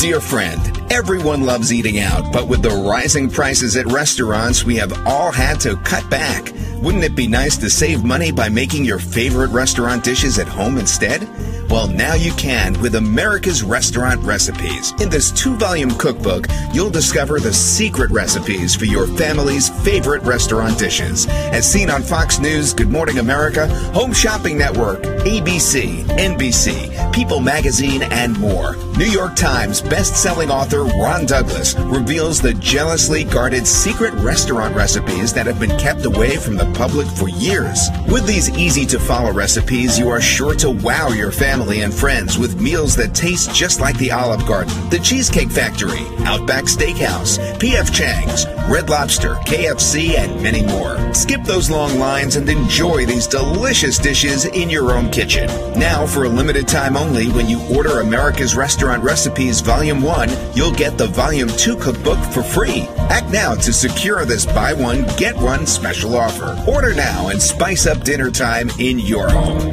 Dear friend, everyone loves eating out, but with the rising prices at restaurants, we have all had to cut back. Wouldn't it be nice to save money by making your favorite restaurant dishes at home instead? Well, now you can with America's Restaurant Recipes. In this 2-volume cookbook, you'll discover the secret recipes for your family's favorite restaurant dishes. As seen on Fox News, Good Morning America, Home Shopping Network, ABC, NBC, People Magazine, and more. New York Times best-selling author Ron Douglas reveals the jealously guarded secret restaurant recipes that have been kept away from the public for years. With these easy-to-follow recipes, you are sure to wow your family and friends with meals that taste just like the Olive Garden, the Cheesecake Factory, Outback Steakhouse, P.F. Chang's, Red Lobster, KFC, and many more. Skip those long lines and enjoy these delicious dishes in your own kitchen. Now, for a limited time only, when you order America's Restaurant Recipes Volume 1, you'll get the Volume 2 cookbook for free. Act now to secure this buy one, get one special offer. Order now and spice up dinner time in your home.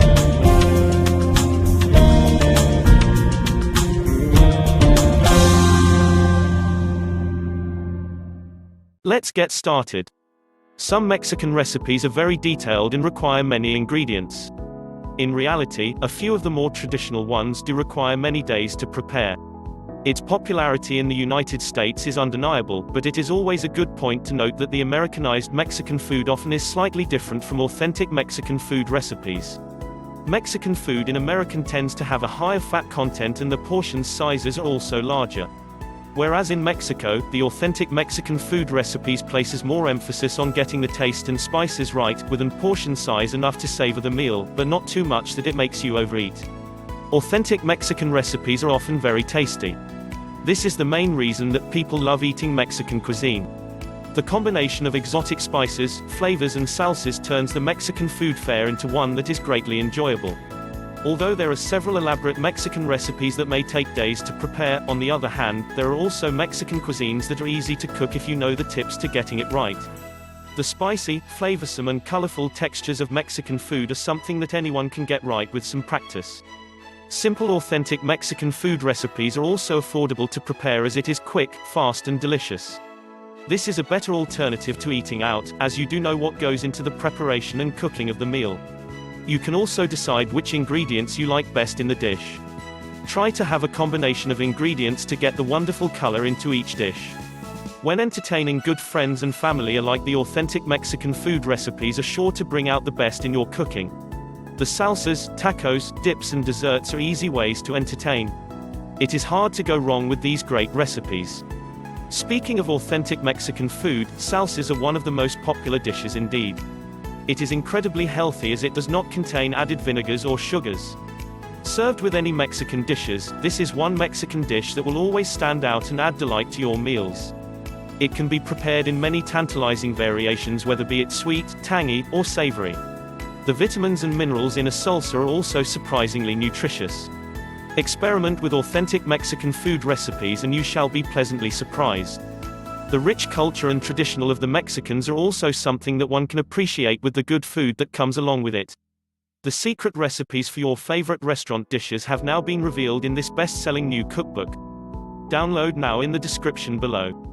Let's get started. Some Mexican recipes are very detailed and require many ingredients. In reality, a few of the more traditional ones do require many days to prepare. Its popularity in the United States is undeniable, but it is always a good point to note that the Americanized Mexican food often is slightly different from authentic Mexican food recipes. Mexican food in America tends to have a higher fat content and the portion sizes are also larger. Whereas in Mexico, the authentic Mexican food recipes places more emphasis on getting the taste and spices right, with an portion size enough to savor the meal, but not too much that it makes you overeat. Authentic Mexican recipes are often very tasty. This is the main reason that people love eating Mexican cuisine. The combination of exotic spices, flavors and salsas turns the Mexican food fare into one that is greatly enjoyable. Although there are several elaborate Mexican recipes that may take days to prepare, on the other hand, there are also Mexican cuisines that are easy to cook if you know the tips to getting it right. The spicy, flavorsome and colorful textures of Mexican food are something that anyone can get right with some practice. Simple authentic Mexican food recipes are also affordable to prepare as it is quick, fast and delicious. This is a better alternative to eating out, as you do know what goes into the preparation and cooking of the meal. You can also decide which ingredients you like best in the dish. Try to have a combination of ingredients to get the wonderful color into each dish. When entertaining good friends and family alike, the authentic Mexican food recipes are sure to bring out the best in your cooking. The salsas, tacos, dips and desserts are easy ways to entertain. It is hard to go wrong with these great recipes. Speaking of authentic Mexican food, salsas are one of the most popular dishes indeed. It is incredibly healthy as it does not contain added vinegars or sugars. Served with any Mexican dishes, this is one Mexican dish that will always stand out and add delight to your meals. It can be prepared in many tantalizing variations, whether be it sweet, tangy, or savory. The vitamins and minerals in a salsa are also surprisingly nutritious. Experiment with authentic Mexican food recipes and you shall be pleasantly surprised. The rich culture and traditional of the Mexicans are also something that one can appreciate with the good food that comes along with it. The secret recipes for your favorite restaurant dishes have now been revealed in this best-selling new cookbook. Download now in the description below.